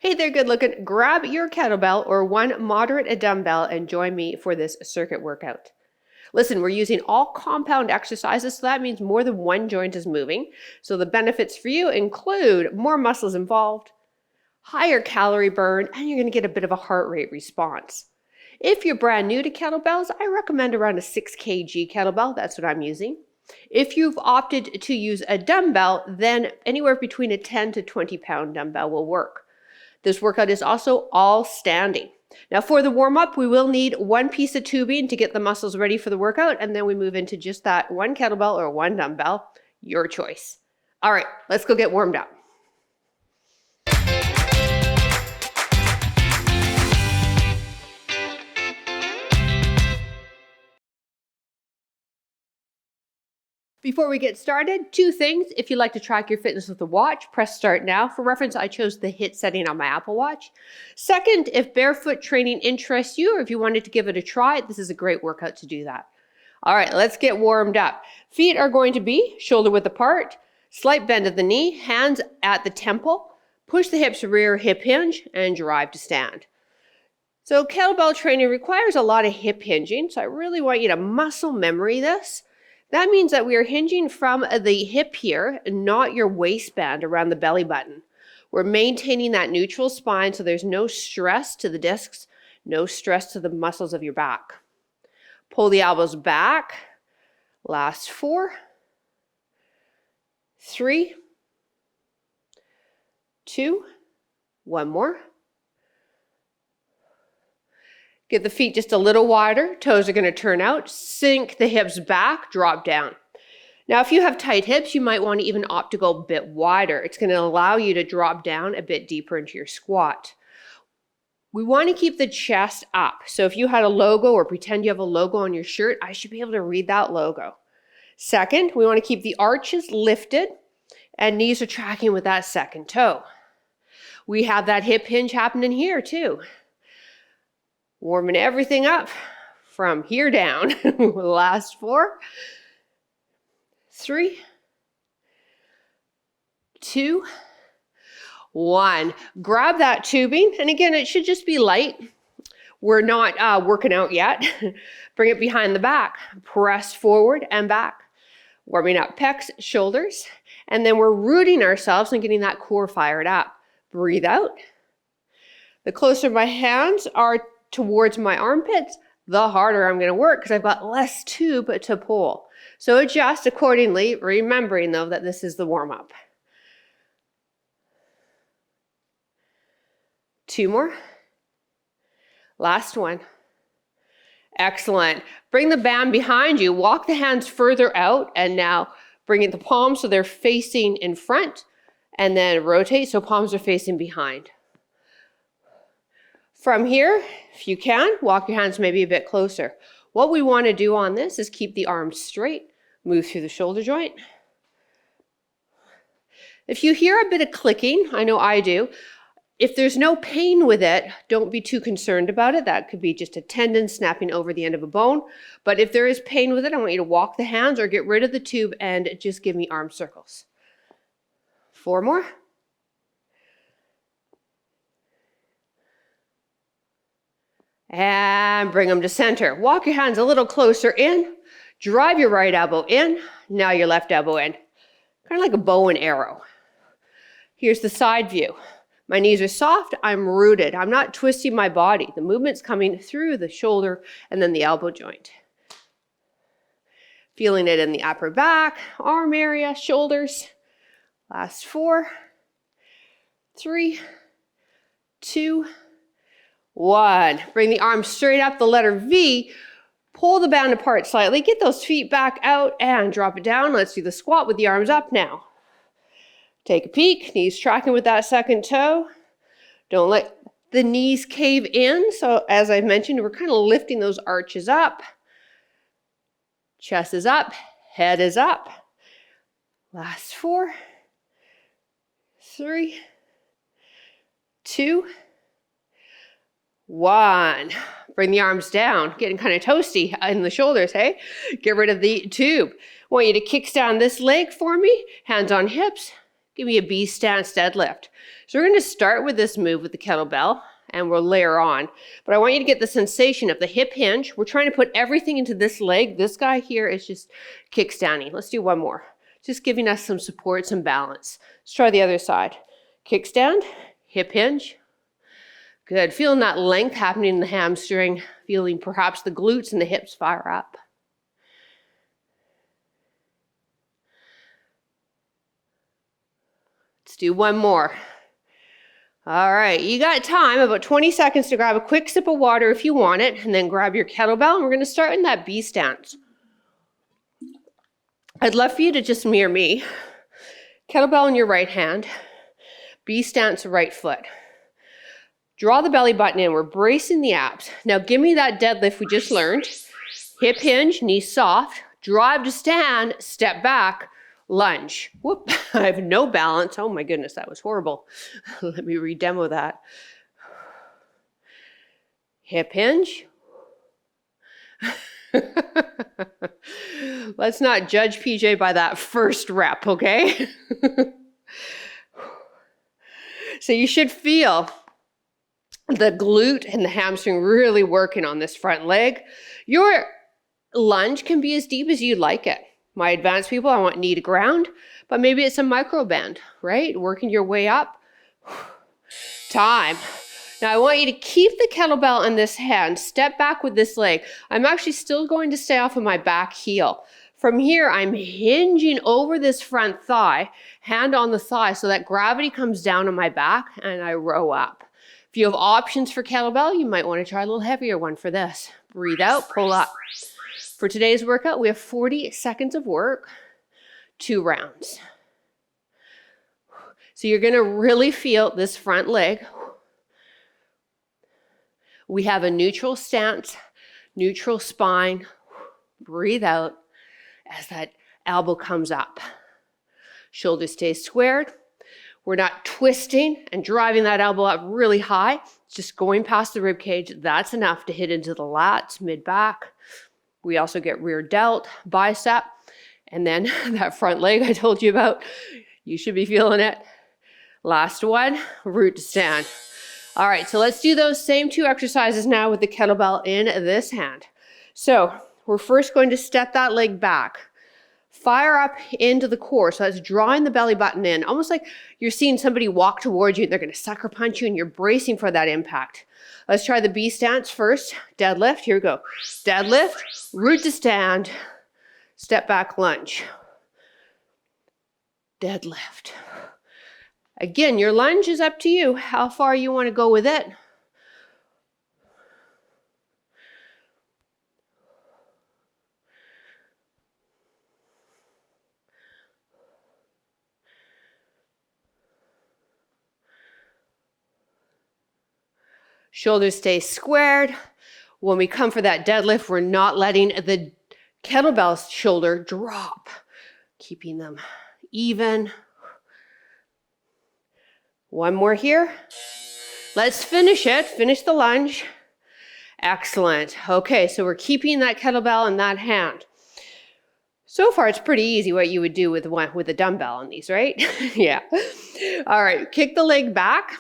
Hey there, good looking. Grab your kettlebell or one moderate dumbbell and join me for this circuit workout. Listen, we're using all compound exercises, so that means more than one joint is moving. So the benefits for you include more muscles involved, higher calorie burn, and you're going to get a bit of a heart rate response. If you're brand new to kettlebells, I recommend around a 6 kg kettlebell. That's what I'm using. If you've opted to use a dumbbell, then anywhere between a 10 to 20 pound dumbbell will work. This workout is also all standing. Now for the warm-up, we will need one piece of tubing to get the muscles ready for the workout, and then we move into just that one kettlebell or one dumbbell, your choice. All right, let's go get warmed up. Before we get started, two things. If you'd like to track your fitness with a watch, press start now. For reference, I chose the HIIT setting on my Apple Watch. Second, if barefoot training interests you or if you wanted to give it a try, this is a great workout to do that. All right, let's get warmed up. Feet are going to be shoulder width apart, slight bend of the knee, hands at the temple, push the hips rear hip hinge, and drive to stand. So kettlebell training requires a lot of hip hinging, so I really want you to muscle memory this. That means that we are hinging from the hip here, not your waistband around the belly button. We're maintaining that neutral spine so there's no stress to the discs, no stress to the muscles of your back. Pull the elbows back. Last 4, 3, 2, one more. Get the feet just a little wider, toes are going to turn out, sink the hips back, drop down. Now if you have tight hips, you might want to even opt to go a bit wider. It's going to allow you to drop down a bit deeper into your squat. We want to keep the chest up. So if you had a logo or pretend you have a logo on your shirt, I should be able to read that logo. Second, we want to keep the arches lifted and knees are tracking with that second toe. We have that hip hinge happening here too. Warming everything up from here down. Last 4, 3, 2, 1. Grab that tubing, and again, it should just be light. We're not working out yet. Bring it behind the back. Press forward and back. Warming up pecs, shoulders, and then we're rooting ourselves and getting that core fired up. Breathe out. The closer my hands are towards my armpits, the harder I'm going to work because I've got less tube to pull. So adjust accordingly, remembering though that this is the warm-up. 2 more. Last one. Excellent. Bring the band behind you. Walk the hands further out and now bring in the palms so they're facing in front and then rotate so palms are facing behind. From here, if you can, walk your hands maybe a bit closer. What we want to do on this is keep the arms straight, move through the shoulder joint. If you hear a bit of clicking, I know I do, if there's no pain with it, don't be too concerned about it. That could be just a tendon snapping over the end of a bone. But if there is pain with it, I want you to walk the hands or get rid of the tube and just give me arm circles. 4 more. And bring them to center. Walk your hands a little closer in. Drive your right elbow in. Now your left elbow in. Kind of like a bow and arrow. Here's the side view. My knees are soft. I'm rooted. I'm not twisting my body. The movement's coming through the shoulder and then the elbow joint. Feeling it in the upper back, arm area, shoulders. Last 4, 3, 2, 1. Bring the arms straight up, the letter V. Pull the band apart slightly. Get those feet back out and drop it down. Let's do the squat with the arms up now. Take a peek. Knees tracking with that second toe. Don't let the knees cave in. So as I mentioned, we're kind of lifting those arches up. Chest is up. Head is up. Last 4, 3, 2, 1. Bring the arms down. Getting kind of toasty in the shoulders, hey? Get rid of the tube. I want you to kickstand this leg for me. Hands on hips. Give me a B stance deadlift. So we're going to start with this move with the kettlebell and we'll layer on. But I want you to get the sensation of the hip hinge. We're trying to put everything into this leg. This guy here is just kickstanding. Let's do one more. Just giving us some support, some balance. Let's try the other side. Kickstand, hip hinge. Good. Feeling that length happening in the hamstring. Feeling perhaps the glutes and the hips fire up. Let's do one more. All right, you got time, about 20 seconds to grab a quick sip of water if you want it, and then grab your kettlebell, and we're going to start in that B stance. I'd love for you to just mirror me. Kettlebell in your right hand, B stance right foot. Draw the belly button in, we're bracing the abs. Now give me that deadlift we just learned. Hip hinge, knees soft, drive to stand, step back, lunge. Whoop, I have no balance. Oh my goodness, that was horrible. Let me re-demo that. Hip hinge. Let's not judge PJ by that first rep, okay? So you should feel the glute and the hamstring really working on this front leg. Your lunge can be as deep as you'd like it. My advanced people, I want knee to ground, but maybe it's a micro bend, right? Working your way up. Time. Now I want you to keep the kettlebell in this hand, step back with this leg. I'm actually still going to stay off of my back heel. From here, I'm hinging over this front thigh, hand on the thigh, so that gravity comes down on my back and I row up. If you have options for kettlebell, you might want to try a little heavier one for this. Breathe out, pull up. For today's workout, we have 40 seconds of work, 2 rounds. So you're going to really feel this front leg. We have a neutral stance, neutral spine. Breathe out as that elbow comes up. Shoulder stays squared. We're not twisting and driving that elbow up really high. It's just going past the rib cage. That's enough to hit into the lats, mid-back. We also get rear delt, bicep, and then that front leg I told you about. You should be feeling it. Last one, root to stand. All right, so let's do those same 2 exercises now with the kettlebell in this hand. So we're first going to step that leg back. Fire up into the core. So that's drawing the belly button in, almost like you're seeing somebody walk towards you. They're going to sucker punch you and you're bracing for that impact. Let's try the B stance first. Deadlift. Here we go. Deadlift, root to stand, step back lunge. Deadlift. Again, your lunge is up to you, how far you want to go with it. Shoulders stay squared. When we come for that deadlift, we're not letting the kettlebell shoulder drop, keeping them even. One more here. Let's finish it. Finish the lunge. Excellent. Okay, so we're keeping that kettlebell in that hand. So far, it's pretty easy what you would do with a dumbbell on these, right? Yeah. All right, kick the leg back.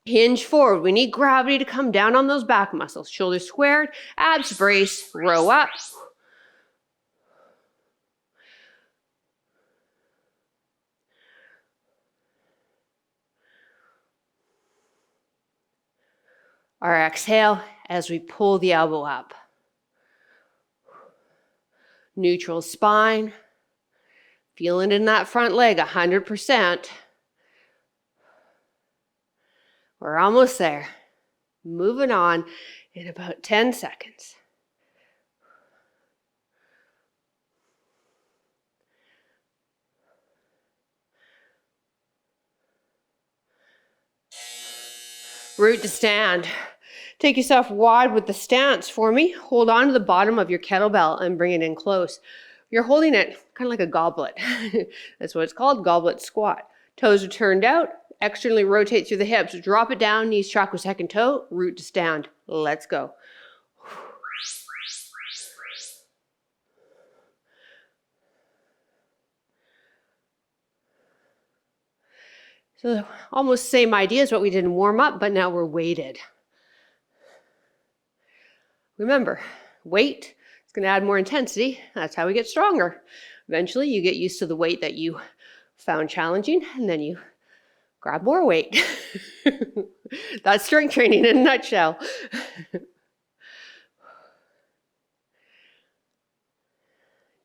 Hinge forward. We need gravity to come down on those back muscles. Shoulders squared, abs brace, row up. Our exhale as we pull the elbow up. Neutral spine. Feeling in that front leg 100%. We're almost there. Moving on in about 10 seconds. Root to stand. Take yourself wide with the stance for me. Hold on to the bottom of your kettlebell and bring it in close. You're holding it kind of like a goblet. That's what it's called, goblet squat. Toes are turned out. Externally rotate through the hips. Drop it down, knees track with second toe. Root to stand. Let's go. So almost same idea as what we did in warm up, but now we're weighted. Remember, weight is going to add more intensity. That's how we get stronger. Eventually, you get used to the weight that you found challenging, and then you grab more weight. That's strength training in a nutshell.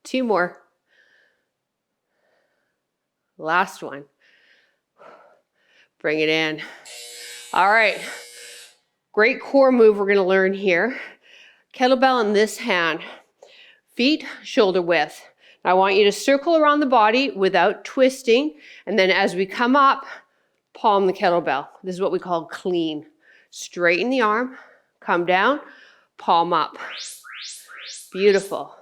2 more. Last one. Bring it in. All right. Great core move we're going to learn here. Kettlebell in this hand. Feet shoulder width. I want you to circle around the body without twisting. And then as we come up, palm the kettlebell. This is what we call clean. Straighten the arm, come down, palm up. Beautiful.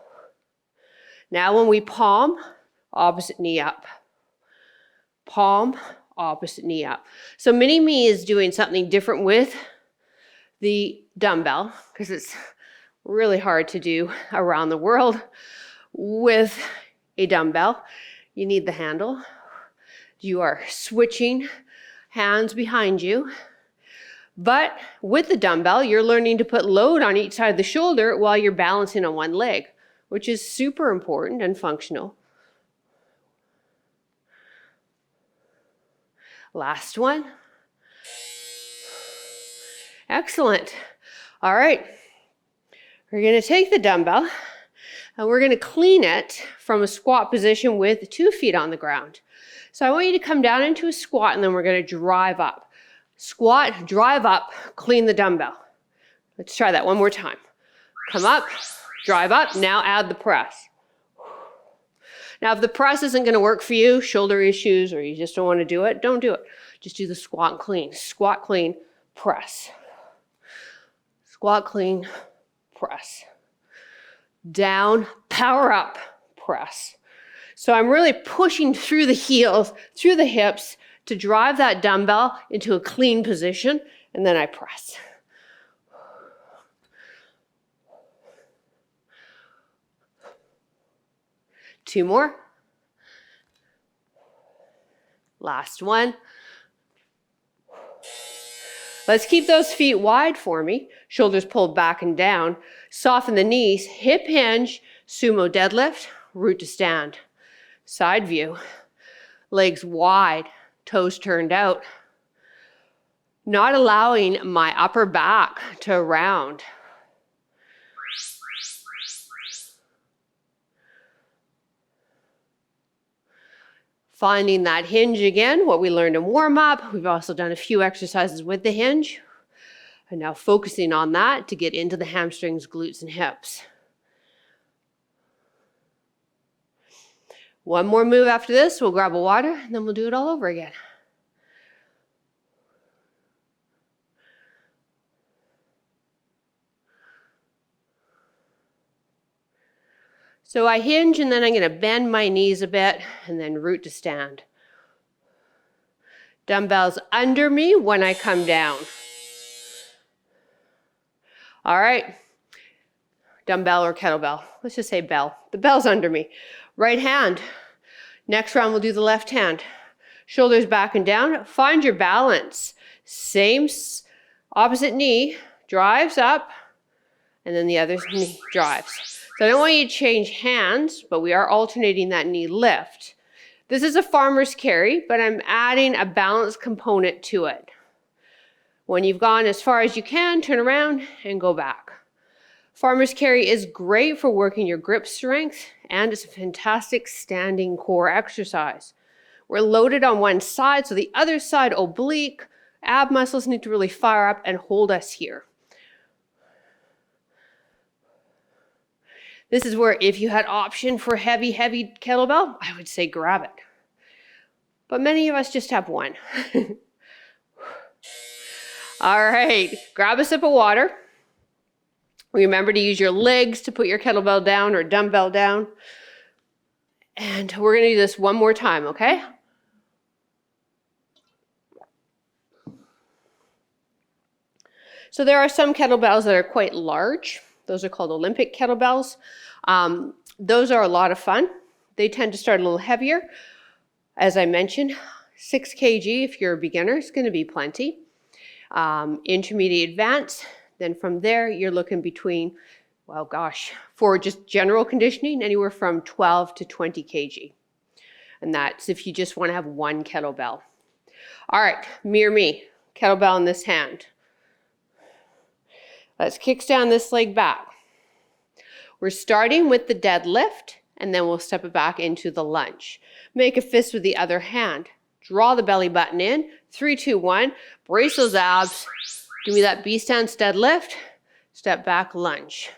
Now when we palm, opposite knee up. Palm, opposite knee up. So mini-me is doing something different with the dumbbell because it's really hard to do around the world with a dumbbell. You need the handle. You are switching hands behind you. But with the dumbbell, you're learning to put load on each side of the shoulder while you're balancing on one leg, which is super important and functional. Last one. Excellent. All right. We're going to take the dumbbell and we're going to clean it from a squat position with 2 feet on the ground. So I want you to come down into a squat and then we're going to drive up. Squat, drive up, clean the dumbbell. Let's try that one more time. Come up, drive up, now add the press. Now if the press isn't going to work for you, shoulder issues, or you just don't want to do it, don't do it. Just do the squat and clean. Squat, clean, press. Squat, clean, press. Down, power up, press. So I'm really pushing through the heels, through the hips to drive that dumbbell into a clean position, and then I press. Two more. Last one. Let's keep those feet wide for me. Shoulders pulled back and down. Soften the knees. Hip hinge, sumo deadlift, root to stand. Side view. Legs wide, toes turned out. Not allowing my upper back to round. Finding that hinge again, what we learned in warm up. We've also done a few exercises with the hinge. And now focusing on that to get into the hamstrings, glutes, and hips. One more move after this, we'll grab a water, and then we'll do it all over again. So I hinge and then I'm going to bend my knees a bit and then root to stand. Dumbbells under me when I come down. All right. Dumbbell or kettlebell. Let's just say bell. The bell's under me. Right hand. Next round we'll do the left hand. Shoulders back and down. Find your balance. Same opposite knee drives up and then the other knee drives. So I don't want you to change hands, but we are alternating that knee lift. This is a farmer's carry, but I'm adding a balance component to it. When you've gone as far as you can, turn around and go back. Farmer's carry is great for working your grip strength, and it's a fantastic standing core exercise. We're loaded on one side, so the other side oblique, ab muscles need to really fire up and hold us here. This is where if you had option for heavy kettlebell, I would say grab it. But many of us just have one. All right, grab a sip of water. Remember to use your legs to put your kettlebell down or dumbbell down. And we're going to do this one more time, okay? So there are some kettlebells that are quite large. Those are called Olympic kettlebells. Those are a lot of fun. They tend to start a little heavier. As I mentioned, 6 kg if you're a beginner is going to be plenty. Intermediate advanced, then from there you're looking between, well gosh, for just general conditioning, anywhere from 12 to 20 kg. And that's if you just want to have one kettlebell. All right, mirror me, kettlebell in this hand. Let's kickstand this leg back. We're starting with the deadlift, and then we'll step it back into the lunge. Make a fist with the other hand. Draw the belly button in. 3, 2, 1. Brace those abs. Give me that B-stance deadlift. Step back, lunge.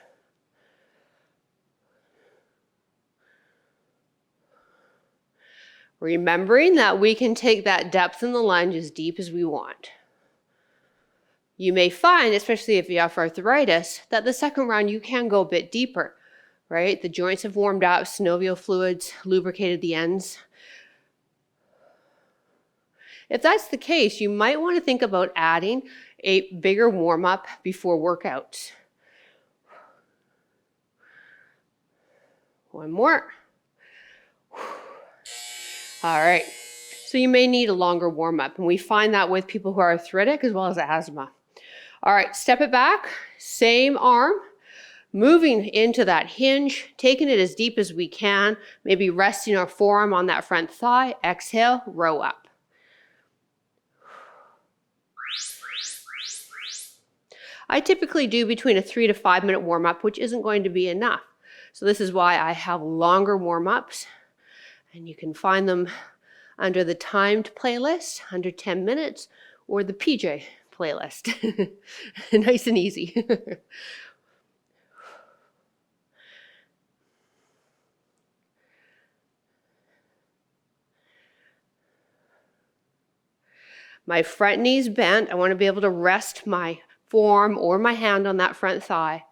Remembering that we can take that depth in the lunge as deep as we want. You may find, especially if you have arthritis, that the second round you can go a bit deeper, right? The joints have warmed up, synovial fluids lubricated the ends. If that's the case, you might want to think about adding a bigger warm-up before workouts. One more. All right. So you may need a longer warm-up, and we find that with people who are arthritic as well as asthma. All right, step it back, same arm, moving into that hinge, taking it as deep as we can, maybe resting our forearm on that front thigh. Exhale, row up. I typically do between a 3 to 5 minute warm-up, which isn't going to be enough. So this is why I have longer warm-ups, and you can find them under the timed playlist, under 10 minutes, or the PJ playlist. Nice and easy. My front knee's bent. I want to be able to rest my forearm or my hand on that front thigh.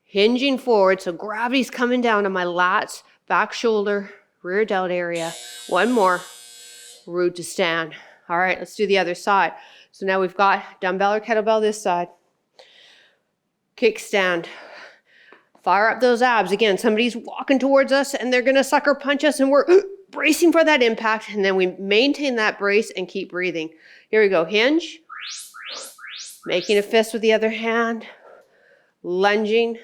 Hinging forward, so gravity's coming down on my lats, back shoulder, rear delt area. One more. Root to stand. All right, let's do the other side. So now we've got dumbbell or kettlebell this side. Kickstand. Fire up those abs. Again, somebody's walking towards us and they're going to sucker punch us, and we're bracing for that impact, and then we maintain that brace and keep breathing. Here we go. Hinge. Making a fist with the other hand. Lunging.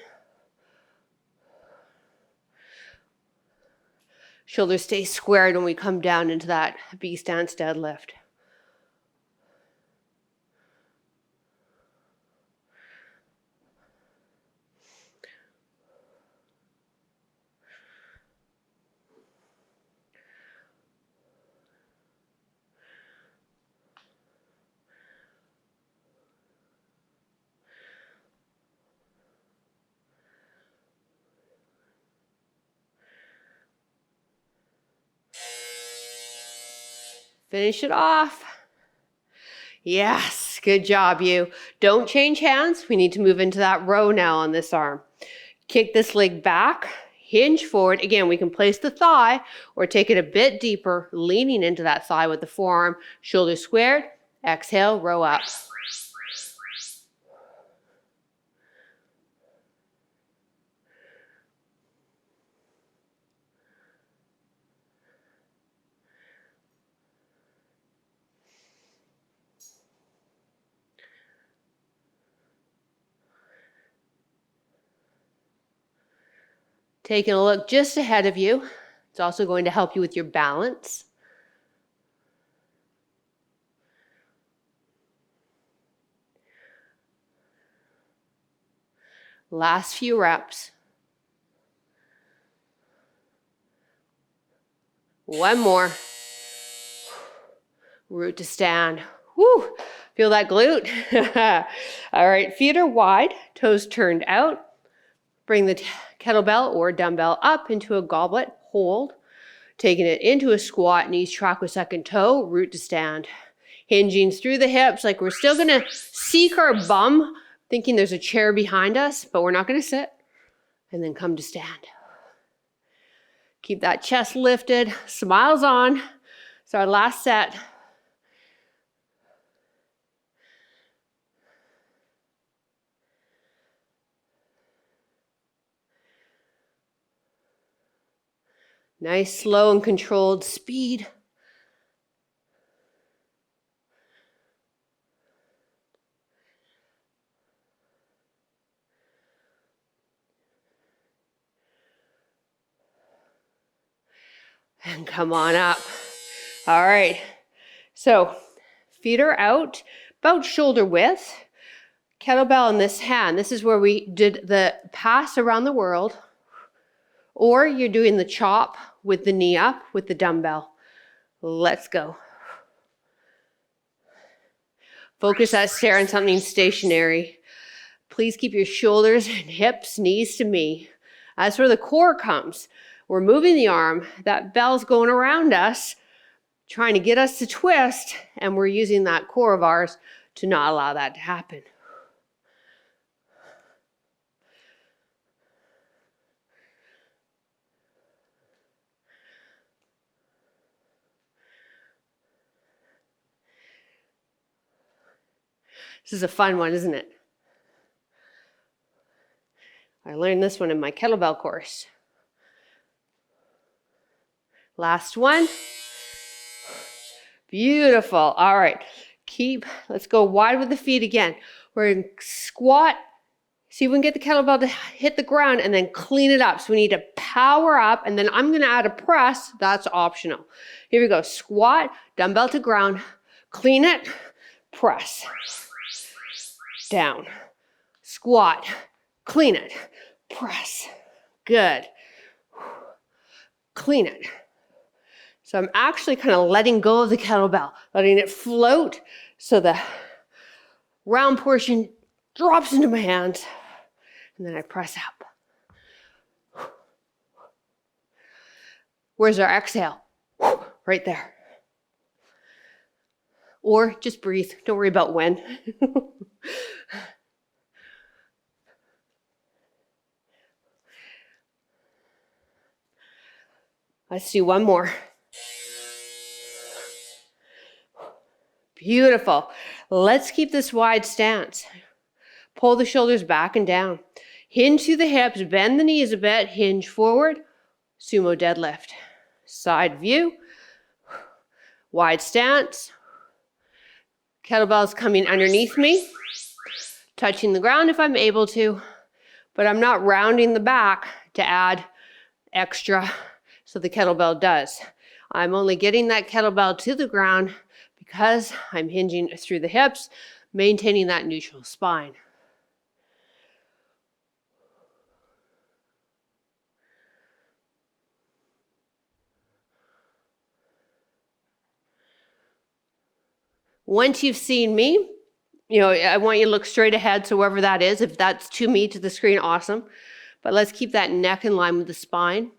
Shoulders stay squared when we come down into that B-stance deadlift. Finish it off. Yes, good job, you. Don't change hands. We need to move into that row now on this arm. Kick this leg back, hinge forward. Again, we can place the thigh or take it a bit deeper, leaning into that thigh with the forearm, shoulders squared. Exhale, row up. Taking a look just ahead of you. It's also going to help you with your balance. Last few reps. One more. Root to stand. Woo! Feel that glute? All right, feet are wide, toes turned out. Bring the kettlebell or dumbbell up into a goblet, hold. Taking it into a squat, knees track with second toe, root to stand. Hinging through the hips, like we're still gonna seek our bum, thinking there's a chair behind us, but we're not gonna sit. And then come to stand. Keep that chest lifted, smiles on. It's our last set. Nice, slow and controlled speed. And come on up. All right. So feet are out, about shoulder width. Kettlebell in this hand. This is where we did the pass around the world. Or you're doing the chop with the knee up with the dumbbell. Let's go. Focus that stare on something stationary. Please keep your shoulders and hips, knees to me. That's where the core comes. We're moving the arm. That bell's going around us, trying to get us to twist, and we're using that core of ours to not allow that to happen. This is a fun one, isn't it? I learned this one in my kettlebell course. Last one. Beautiful. All right. Let's go wide with the feet again. We're going to squat. See if we can get the kettlebell to hit the ground and then clean it up. So we need to power up, and then I'm going to add a press. That's optional. Here we go. Squat, dumbbell to ground, clean it, press. Down. Squat, clean it, press. Good. Clean it. So I'm actually kind of letting go of the kettlebell, letting it float so the round portion drops into my hands, and then I press up. Where's our exhale? Right there. Or just breathe. Don't worry about when. Let's do one more. Beautiful. Let's keep this wide stance. Pull the shoulders back and down. Hinge through the hips, bend the knees a bit, hinge forward, sumo deadlift. Side view, wide stance. Kettlebell's coming underneath me, touching the ground if I'm able to, but I'm not rounding the back to add extra so the kettlebell does. I'm only getting that kettlebell to the ground because I'm hinging through the hips, maintaining that neutral spine. Once you've seen me, I want you to look straight ahead, so wherever that is. If that's to me, to the screen, awesome. But let's keep that neck in line with the spine.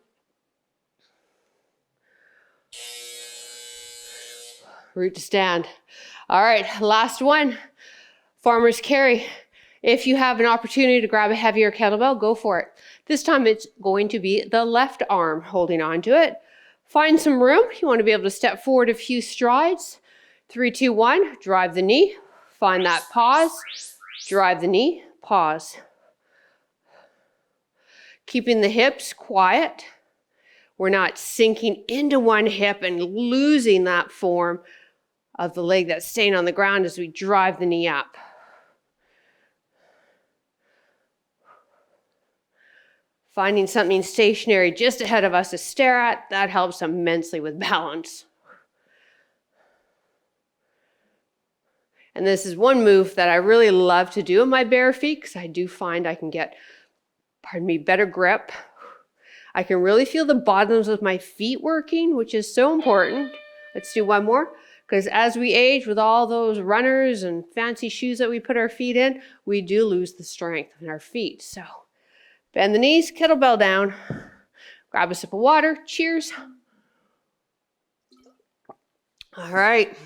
Root to stand. All right, last one. Farmer's carry. If you have an opportunity to grab a heavier kettlebell, go for it. This time it's going to be the left arm holding on to it. Find some room. You want to be able to step forward a few strides. 3, 2, 1, drive the knee. Find that pause. Drive the knee, pause. Keeping the hips quiet. We're not sinking into one hip and losing that form of the leg that's staying on the ground as we drive the knee up. Finding something stationary just ahead of us to stare at, that helps immensely with balance. And this is one move that I really love to do in my bare feet because I do find I can get, better grip. I can really feel the bottoms of my feet working, which is so important. Let's do one more. Because as we age with all those runners and fancy shoes that we put our feet in, we do lose the strength in our feet. So bend the knees, kettlebell down, grab a sip of water, cheers. All right.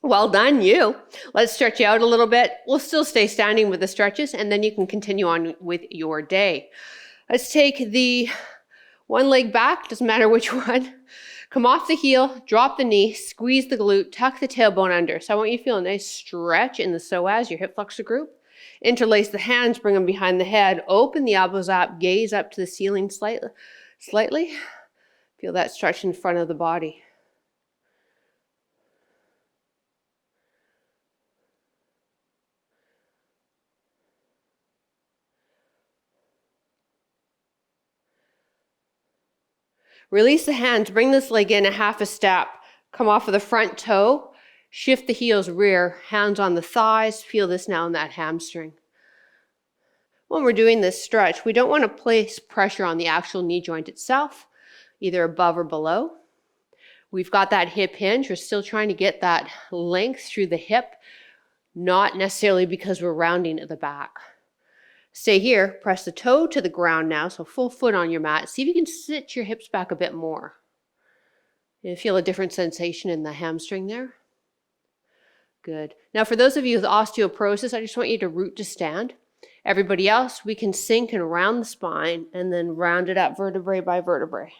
Well done, you. Let's stretch you out a little bit. We'll still stay standing with the stretches, and then you can continue on with your day. Let's take the one leg back, doesn't matter which one. Come off the heel, drop the knee, squeeze the glute, tuck the tailbone under. So I want you to feel a nice stretch in the psoas, your hip flexor group. Interlace the hands, bring them behind the head, open the elbows up, gaze up to the ceiling slightly. Feel that stretch in front of the body. Release the hands, bring this leg in a half a step. Come off of the front toe, shift the heels rear, hands on the thighs. Feel this now in that hamstring. When we're doing this stretch, we don't want to place pressure on the actual knee joint itself, either above or below. We've got that hip hinge. We're still trying to get that length through the hip, not necessarily because we're rounding at the back. Stay here, press the toe to the ground now, so full foot on your mat. See if you can sit your hips back a bit more. You feel a different sensation in the hamstring there? Good. Now for those of you with osteoporosis, I just want you to root to stand. Everybody else, we can sink and round the spine and then round it up vertebrae by vertebrae.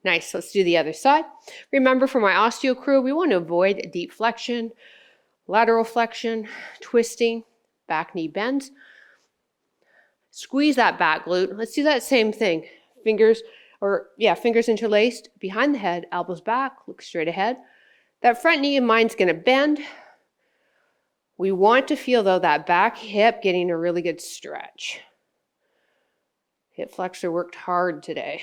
Nice, let's do the other side. Remember for my osteo crew, we want to avoid deep flexion, lateral flexion, twisting, back knee bends. Squeeze that back glute. Let's do that same thing. Fingers interlaced behind the head, elbows back, look straight ahead. That front knee of mine's going to bend. We want to feel, though, that back hip getting a really good stretch. Hip flexor worked hard today.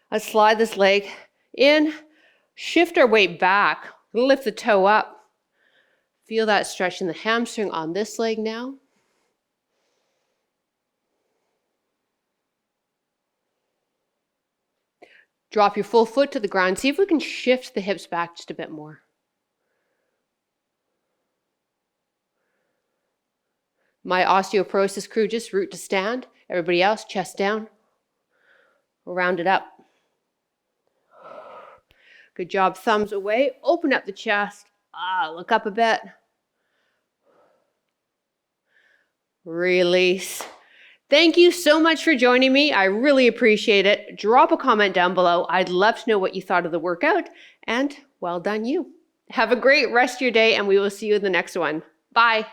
Let's slide this leg in, shift our weight back, lift the toe up. Feel that stretch in the hamstring on this leg now. Drop your full foot to the ground. See if we can shift the hips back just a bit more. My osteoporosis crew, just root to stand. Everybody else, chest down. We'll round it up. Good job, thumbs away. Open up the chest. Look up a bit. Release. Thank you so much for joining me. I really appreciate it. Drop a comment down below. I'd love to know what you thought of the workout. And well done you. Have a great rest of your day, and we will see you in the next one. Bye.